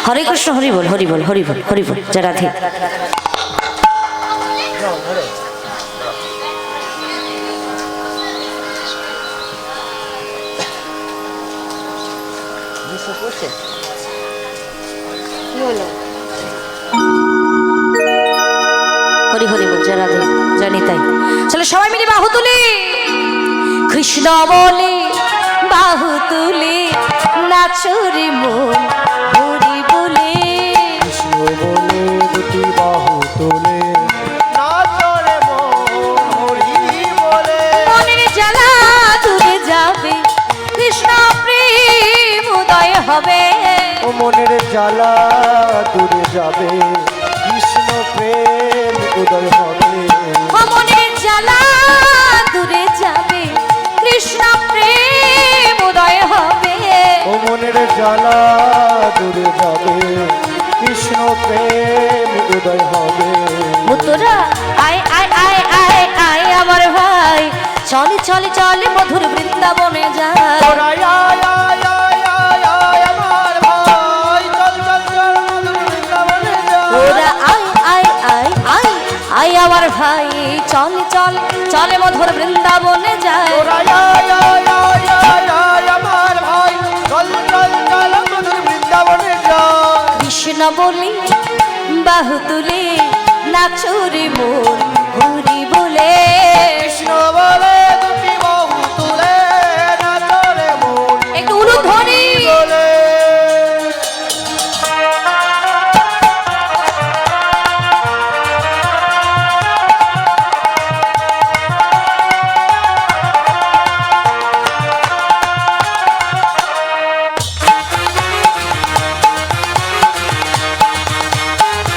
S1: হরে কৃষ্ণ। হরি বল, হরি বল, হরি বল, হরি বল। যা রাধে। হরি হরি বল। যা রাধে, জানি তাই। চলো সবাই মিলে বাহু তুলি, কৃষ্ণ বলে বাহু তুলে নাচরে মন হরি বলে,
S2: কৃষ্ণ বলে দুটি বাহু তুলে নাচরে মন হরি বলে,
S1: মনের জ্বালা দূরে যাবে, কৃষ্ণ প্রেম উদয় হবে।
S2: ও মনের জ্বালা দূরে যাবে, কৃষ্ণ প্রেম উদয় হবে।
S1: ও মনের জ্বালা দূরে যাবে, কৃষ্ণ প্রেম উদয় হবে।
S2: ও মনের জ্বালা দূরে যাবে, কৃষ্ণ প্রেম উদয় হবে।
S1: মুতরা আয় আয় আয় আয় আয় আমার ভাই, চলে চলে চলে মধুর বৃন্দাবনে যায়।
S2: তোরা আয় আয় আয় আয় আয় আমার ভাই, চল চল চল মধুর বৃন্দাবনে যাই।
S1: ওরা আয় আয় আয় আয় আয় আমার ভাই, চলে চল চলে মধুর বৃন্দাবনে যায়।
S2: তোরা আয় আয় আয় আয় আয় আমার ভাই, চল চল চল মধুর বৃন্দাবনে যাই।
S1: কৃষ্ণ বলি বাহু তুলে নাচরে মন হরি বলে,
S2: কৃষ্ণ বলে দুটি বাহু তুলে নাচরে মন
S1: একটু উলুধ্বনি।
S2: বলে।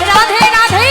S1: রাধে রাধে।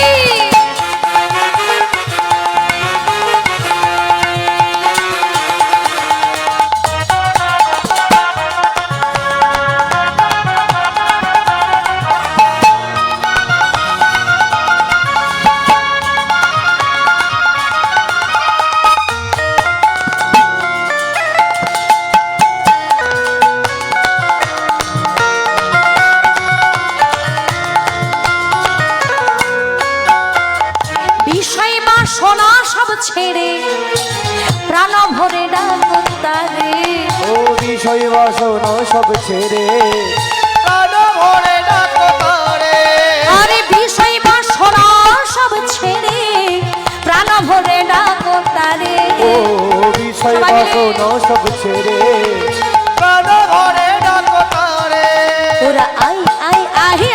S1: বিষয় বাসনা সব ছেড়ে প্রাণ ভরে ডাকো তারে,
S2: ও বিষয় বাসনা সব ছেড়ে প্রাণ ভরে ডাকো তারে।
S1: আরে বিষয় বাসনা সব ছেড়ে প্রাণ ভরে ডাকো তারে।
S2: ও বিষয় বাসনা সব ছেড়ে প্রাণ ভরে ডাকো তারে।
S1: ওরা আই আই আহি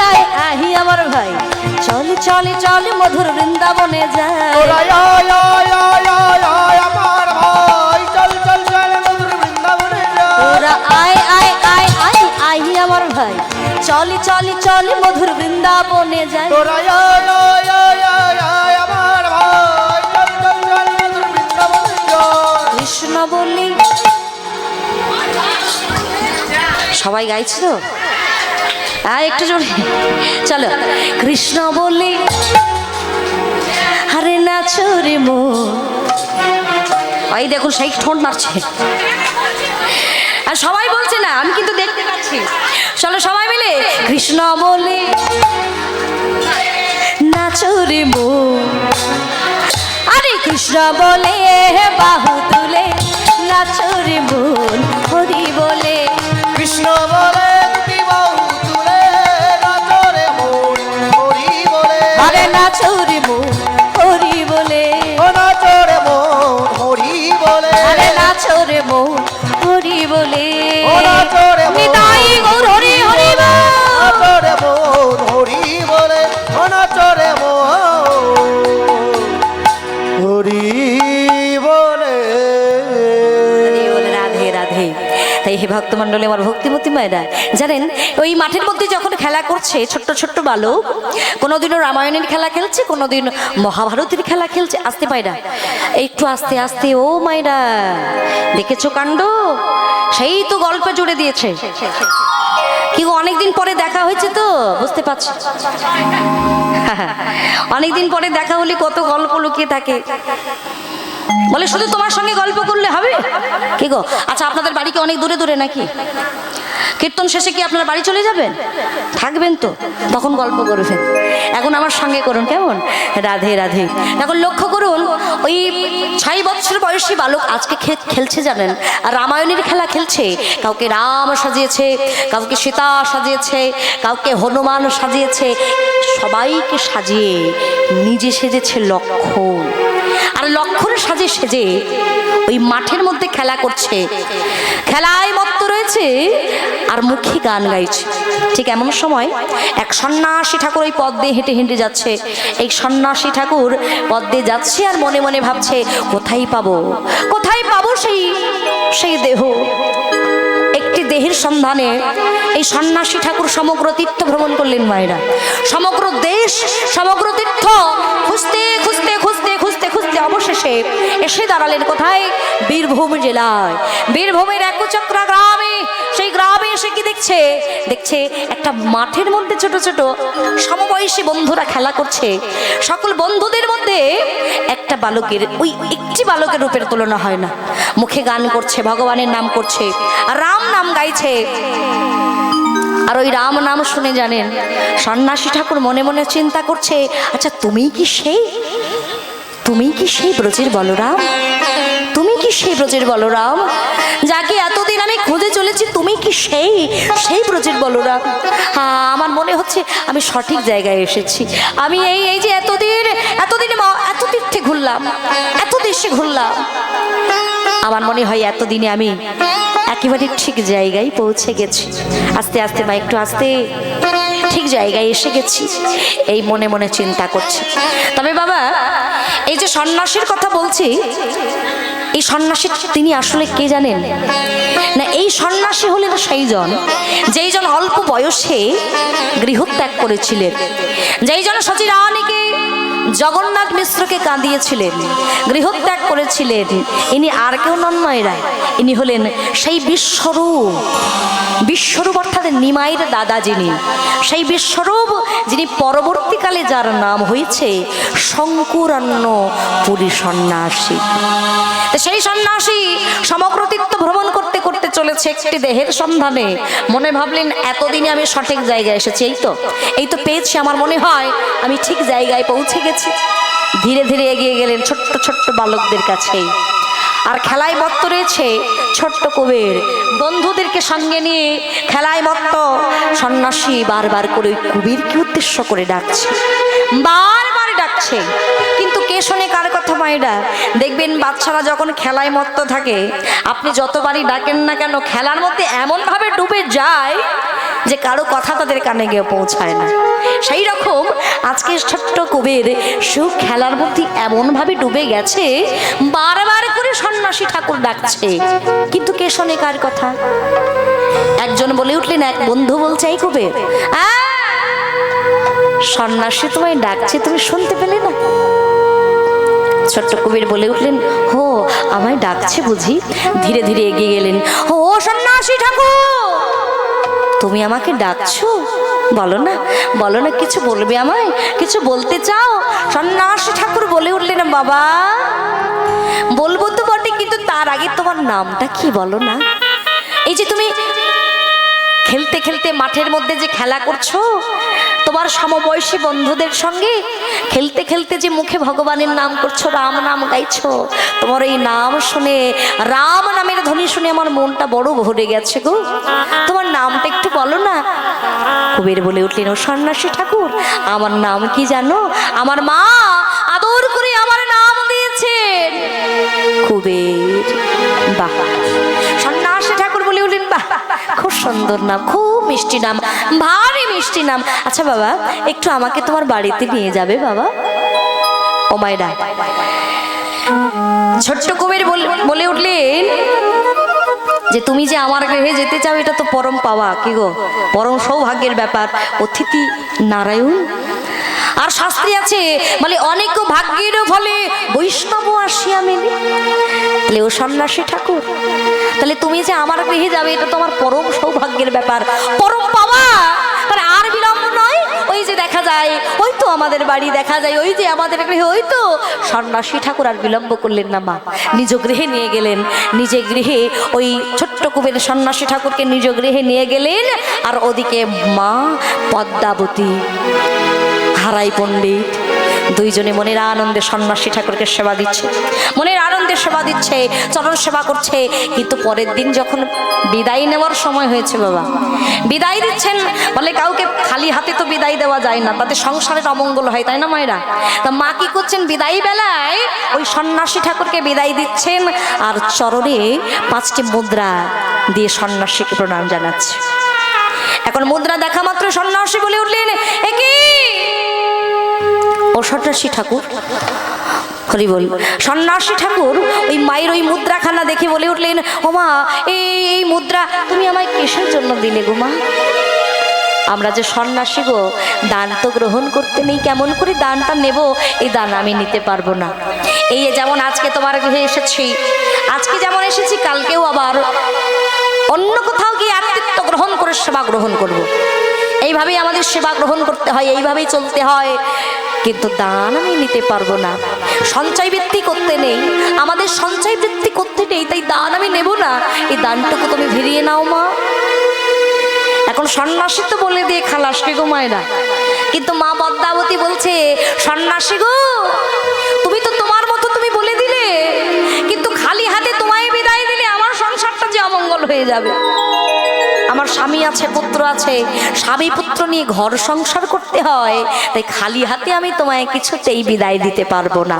S1: চলে চলে মধুর বৃন্দাবনে যায়।
S2: তোরা আয় আয় আয় আয় আয় আমার ভাই চল চল চল মধুর বৃন্দাবনে যায়।
S1: তোরা আয় আয় আয় আয় আয় আমার ভাই চলে চলে চলে মধুর বৃন্দাবনে যায়।
S2: তোরা আয় আয় আয় আয় আয় আমার ভাই চল চল চল মধুর বৃন্দাবনে যায়।
S1: কৃষ্ণ বলি সবাই গাইছে তো একটু জোরে চলো। কৃষ্ণ বলি আরে নাচো রে মো, ওই দেখুন সেই ঠোঁট মারছে আর সবাই বলছে না, আমি কিন্তু দেখতে পাচ্ছি। চলো সবাই মিলে কৃষ্ণ বলে নাচো রে মো, আরে কৃষ্ণ বলে বাহু তুলে নাচো রে মন, হরি বলে
S2: কৃষ্ণ বলে দুটি বাহু তুলে নাচো রে মন, হরি বলে।
S1: আরে নাচো রে মন, হরি বলে
S2: ও নাচো রে মন, হরি বলে।
S1: আরে নাচো রে মন, হরি বলে
S2: ও নাচো রে মন,
S1: নিতাই গৌর হরি হরি বল।
S2: নাচো রে মন, হরি বলে। ও নাচো রে মন, হরি বলে।
S1: রাধে রাধে। তাই হে ভক্তমণ্ডলী আমার ভক্তিমতী মায়েরা জানেন, ওই মাঠের মধ্যে যখন খেলা করছে ছোট্ট ছোট্ট বালক, কোনোদিনও রামায়ণের খেলা খেলছে, কোনোদিন মহাভারতের খেলা খেলছে। আসতে পায়রা একটু আস্তে আস্তে, ও মায়েরা দেখেছো কাণ্ড, সেই তো গল্প জুড়ে দিয়েছে। কি গো অনেকদিন পরে দেখা হয়েছে তো বুঝতে পারছি। অনেকদিন পরে দেখা হলে কত গল্প লুকিয়ে থাকে। বলে শুধু তোমার সঙ্গে গল্প করলে হবে কি গো? আচ্ছা আপনাদের বাড়ি কি অনেক দূরে দূরে নাকি? কীর্তন শেষে কি আপনার বাড়ি চলে যাবেন? থাকবেন তো, তখন গল্প করবেন। এখন আমার সঙ্গে করুন কেমন? রাধে রাধে। এখন লক্ষ্য করুন, ওই 6 বছর বয়সী বালক আজকে খেলছে জানেন, আর রামায়ণের খেলা খেলছে। কাউকে রাম সাজিয়েছে, কাউকে সীতা সাজিয়েছে, কাউকে হনুমান সাজিয়েছে, সবাইকে সাজিয়ে নিজে সেজেছে লক্ষ্মণ। আর লক্ষ্মণ সাজে সেজে ওই মাঠের মধ্যে খেলা করছে, খেলায় মত্ত রয়েছে আর মুখে গান গাইছে। ঠিক এমন সময় এক সন্ন্যাসী ঠাকুর ওই পথ দিয়ে হেঁটে হেঁটে যাচ্ছে। এই সন্ন্যাসী ঠাকুর পথ দিয়ে যাচ্ছে আর মনে মনে ভাবছে, কোথায় পাবো, কোথায় পাবো সেই দেহ। একটি দেহের সন্ধানে এই সন্ন্যাসী ঠাকুর সমগ্র তীর্থ ভ্রমণ করলেন মায়েরা। সমগ্র দেশ, সমগ্র তীর্থ খুঁজতে খুঁজতে খুঁজতে খুঁজতে খুঁজতে অবশেষে এসে দাঁড়ালেন কোথায়? বীরভূম জেলায়, বীরভূমের একচক্রা গ্রামে। সেই গ্রামে এসে কি দেখছে? দেখছে একটা মাঠের মধ্যে ছোট ছোট সমবয়সী বন্ধুরা খেলা করছে। সকল বন্ধুদের মধ্যে একটা বালকের, ওই একটি বালকের রূপের তুলনা হয় না। মুখে গান করছে, ভগবানের নাম করছে, রাম নাম গাইছে। আর ওই রাম নাম শুনে জানেন, সন্ন্যাসী ঠাকুর মনে মনে চিন্তা করছে, আচ্ছা তুমি কি সেই ব্রজের বলরাম? তুমি কি সেই ব্রজের বলরাম যাকে এতদিন আমি খুঁজে চলেছি? তুমি কি সেই ব্রজের বলরাম? আমার মনে হচ্ছে আমি সঠিক জায়গায় এসেছি। আমি এই যে এতদিন এত তীর্থে ঘুরলাম, এত দেশে ঘুরলাম, আমার মনে হয় এতদিনে আমি একেবারে ঠিক জায়গায় পৌঁছে গেছি। আস্তে আস্তে বা একটু আস্তে ঠিক জায়গায় এসে গেছি, এই মনে মনে চিন্তা করছে। তবে বাবা, এই যে সন্ন্যাসীর কথা বলছি, এই সন্ন্যাসী তিনি আসলে কে জানেন না? এই সন্ন্যাসী হলেন যেইজন অল্প বয়সে গৃহত্যাগ করেছিলেন, যেইজন সতী রানীকে, জগন্নাথ মিশ্রকে কাঁদিয়েছিলেন, গৃহত্যাগ করেছিলেন। ইনি আর কেউ নন মায়েরা, ইনি হলেন সেই বিশ্বরূপ অর্থাৎ নিমাইয়ের দাদা, সেই বিশ্বরূপ যিনি পরবর্তীকালে যার নাম হয়েছে শঙ্কুরান্য পুরী সন্ন্যাসী। সেই সন্ন্যাসী সমগ্র তীর্থ ভ্রমণ করতে করতে চলেছে একটি দেহের সন্ধানে। মনে ভাবলেন এতদিনে আমি সঠিক জায়গায় এসেছি, এই তো পেয়েছি, আমার মনে হয় আমি ঠিক জায়গায় পৌঁছে গেছি। ধীরে ধীরে এগিয়ে গেলেন ছোট্ট ছোট্ট বালকদের কাছে। আর খেলায় মত্ত রয়েছে ছোট্ট কুবের, বন্ধুদেরকে সঙ্গে নিয়ে খেলায় মত্ত সন্ন্যাসী বারবার করে ওই কুবেরকে উদ্দেশ্য করে ডাকছে, বারবার ডাকছে। কিন্তু কে শোনে কার কথা মায়েরা? দেখবেন বাচ্চারা যখন খেলায় মত্ত থাকে, আপনি যতবারই ডাকেন না কেন, খেলার মধ্যে এমনভাবে ডুবে যায় যে কারো কথা তাদের কানে গিয়ে পৌঁছায় না। সেই রকম আজকে ছোট্ট কবির সুখ খেলার মধ্যে এমনভাবে ডুবে গেছে, বারবার করে সন্ন্যাসী ঠাকুর ডাকছে, কিন্তু কে শোনে কার কথা? একজন বলে উঠলেন, এক বন্ধু বলছে, এই কবির, সন্ন্যাসী তোমায় ডাকছে, তুমি শুনতে পেলে না? ছোট্ট কবির বলে উঠলেন, হো আমায় ডাকছে বুঝি? ধীরে ধীরে এগিয়ে গেলেন। ও সন্ন্যাসী ঠাকুর, তুমি আমাকে ডাকছো? বলো না, বলো না, কিছু বলবে আমায়? কিছু বলতে চাও? সন্ন্যাসী ঠাকুর বলে উঠলেন, বাবা বলবো তো বটে, কিন্তু তার আগে তোমার নামটা কি বলো না? এই যে তুমি খেলতে খেলতে মাঠের মধ্যে যে খেলা করছো, তোমার সমবয়সী বন্ধুদের সঙ্গে খেলতে খেলতে যে মুখে ভগবানের নাম করছো, রাম নাম গাইছো, তোমার এই নাম শুনে, রাম নামের ধ্বনি শুনে আমার মনটা বড় ভরে গেছে গো, তোমার নামটা একটু বলো না। কবির বলে উঠলেন, ও সন্ন্যাসী ঠাকুর, আমার নাম কি জানো? আমার মা আদর করে আমার নাম দিয়েছেন কুবের। বাহ! সন্ন্যাসী ঠাকুর বলে উঠলেন, বাহ, খুব সুন্দর নাম, খুব মিষ্টি নাম, ভারী মিষ্টি নাম। আচ্ছা বাবা, একটু আমাকে তোমার বাড়িতে নিয়ে যাবে বাবা? ও মায়েরা, ছোট্ট কবির বলে উঠলেন যে তুমি যে আমার গৃহে যেতে চাও, এটা তো পরম পাওয়া, কি গো, পরম সৌভাগ্যের ব্যাপার। অতিথি নারায়ণ। আর শাস্ত্রী আছে বলে, অনেক ভাগ্যের ফলে বৈষ্ণব আসিয়া মেলে। তাহলে ও সন্ন্যাসী ঠাকুর, তাহলে তুমি যে আমার গৃহে যাবে, এটা তোমার পরম সৌভাগ্যের ব্যাপার, পরম পাওয়া। তাহলে আর বিলম্ব নয়, ওই যে দেখা যায়, ওই তো আমাদের বাড়ি দেখা যায়, ওই যে আমাদের গৃহে, ওই তো। সন্ন্যাসী ঠাকুর আর বিলম্ব করলেন না, মা নিজ গৃহে নিয়ে গেলেন। নিজে গৃহে ওই ছোট্ট কুবের সন্ন্যাসী ঠাকুরকে নিজ গৃহে নিয়ে গেলেন। আর ওদিকে মা পদ্মাবতী, হারাই পণ্ডিত, দুইজনে মনের আনন্দে সন্ন্যাসী ঠাকুরকে সেবা দিচ্ছে, মনের আনন্দে সেবা দিচ্ছে, চরণ সেবা করছে। কিন্তু পরের দিন যখন বিদায় নেওয়ার সময় হয়েছে, বাবা বিদায় দিচ্ছেন, বলে কাউকে খালি হাতে তো বিদায় দেওয়া যায় না, তাতে সংসারের অমঙ্গল হয়, তাই না মায়েরা? তা মা কি করছেন, বিদায় বেলায় ওই সন্ন্যাসী ঠাকুরকে বিদায় দিচ্ছেন, আর চরণে 5টি মুদ্রা দিয়ে সন্ন্যাসীকে প্রণাম জানাচ্ছে। এখন মুদ্রা দেখা মাত্র সন্ন্যাসী বলে উঠলেন, একি ও সন্ন্যাসী ঠাকুর, হরি বল। সন্ন্যাসী ঠাকুর ওই মায়ের ওই মুদ্রাখানা দেখে বলে উঠলেন, ও মা, এই মুদ্রা তুমি আমায় কিসের জন্য দিলে গো মা? আমরা যে সন্ন্যাসী গো, দান তো গ্রহণ করতে নেই, কেমন করে দানটা নেব? এই দান আমি নিতে পারবো না। এই যেমন আজকে তোমার গৃহে এসেছি, আজকে যেমন এসেছি, কালকেও আবার অন্য কোথাও গিয়ে আতিথ্য গ্রহণ করে সেবা গ্রহণ করব। এইভাবেই আমাদের সেবা গ্রহণ করতে হয়, এইভাবেই চলতে হয়, কিন্তু দান আমি নিতে পারবো না। সঞ্চয় বৃত্তি করতে নেই, আমাদের সঞ্চয় বৃত্তি করতে নেই, তাই দান আমি নেব না। এই দানটুকু তুমি ফিরিয়ে নাও মা। এখন সন্ন্যাসী তো বলে দিয়ে খালাস কে গো মায়েরা, কিন্তু মা পদ্মাবতী বলছে, সন্ন্যাসী গো, তুমি তো তোমার মতো তুমি বলে দিলে, কিন্তু খালি হাতে তোমায় বিদায় দিলে আমার সংসারটা যে অমঙ্গল হয়ে যাবে। আমার স্বামী আছে, পুত্র আছে, স্বামী পুত্র নিয়ে ঘর সংসার করতে হয়, তাই খালি হাতে আমি তোমায় কিছুতেই বিদায় দিতে পারবো না।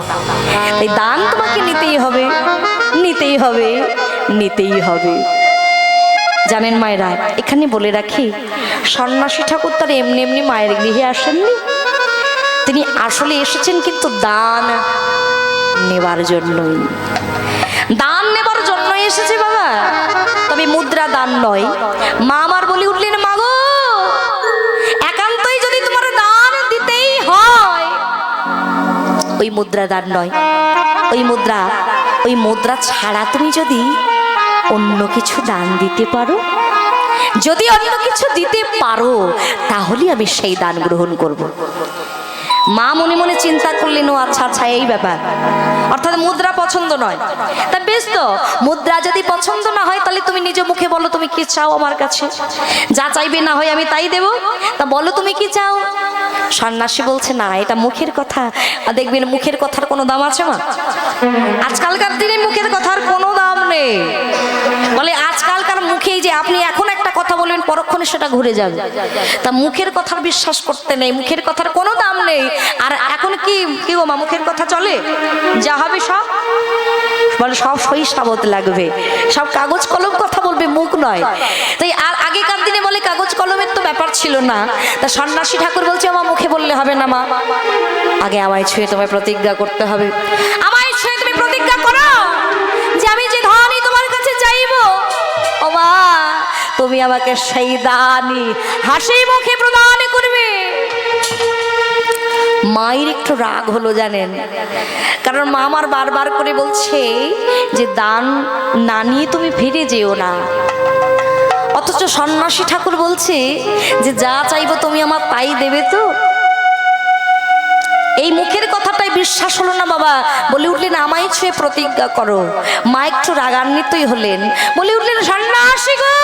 S1: তাই দান তোমাকে নিতেই হবে, নিতেই হবে, নিতেই হবে। জানেন মায়েরা, এখানে বলে রাখি, সন্ন্যাসী ঠাকুর তার এমনি এমনি মায়ের গৃহে আসেননি, তিনি আসলে এসেছেন কিন্তু দান নেবার জন্যই, দান নেবার জন্যই এসেছে বাবা, তবে মুদ্রা দান নয়। মা আমার বলে উঠলেন, মা গো, একান্তই যদি তোমার দান দিতেই হয়, ওই মুদ্রা দান নয়, ওই মুদ্রা ছাড়া তুমি যদি অন্য কিছু দান দিতে পারো, যদি অন্য কিছু দিতে পারো, তাহলে আমি সেই দান গ্রহণ করব। মা মনে মনে চিন্তা করলেন, ও আচ্ছা আচ্ছা, এই ব্যাপার, অর্থাৎ মুদ্রা পছন্দ নয়। তা বেশ তো, মুদ্রা যদি পছন্দ না হয়, তাহলে তুমি নিজ মুখে বলো তুমি কি চাও আমার কাছে, যা চাইবে না হয় আমি তাই দেব। তা বলো তুমি কি চাও। সন্ন্যাসী বলছে, না, এটা মুখের কথা, দেখবেন মুখের কথার কোনো দাম আছে মা? আজকালকার দিনে মুখের কথার কোনো দাম নেই। বলে আজকালকার মুখেই যে আপনি এখন একটা কথা বলবেন, পরক্ষণে সেটা ঘুরে যাবে। তা মুখের কথার বিশ্বাস করতে নেই, মুখের কথার কোনো দাম নেই। আর এখন কি গো মা, মুখের কথা চলে? যা হবে সব বলে সব সই সাবত লাগবে, সব কাগজ কলম কথা বলবে, মুখ নয়। তাই আর আগেকার দিনে বলে কাগজ কলমের তো ব্যাপার ছিল না। তা সন্ন্যাসী ঠাকুর বলছে আমার মুখে বললে হবে না মা, আগে আমায় ছুঁয়ে তোমায় প্রতিজ্ঞা করতে হবে। আমায় ছুঁয়ে তুমি প্রতিজ্ঞা করো যে আমি যে ধনই তোমার কাছে চাইবো ও মা, তুমি আমাকে সেই দানই হাসি মুখে প্রদান করবে। মায়ের একটু রাগ হলো জানেন, কারণ মা আমার বারবার করে বলছে যে দান না নিয়ে তুমি ফিরে যেও না, অথচ সন্ন্যাসী ঠাকুর বলছে যে যা চাইবো তুমি আমার তাই দেবে তো। এই মুখের কথাটাই বিশ্বাস হলো না বাবা, বলে উঠলেন আমায় ছুঁয়ে প্রতিজ্ঞা করো। মা একটু রাগান্বিতই হলেন, বলে উঠলেন সন্ন্যাসী গো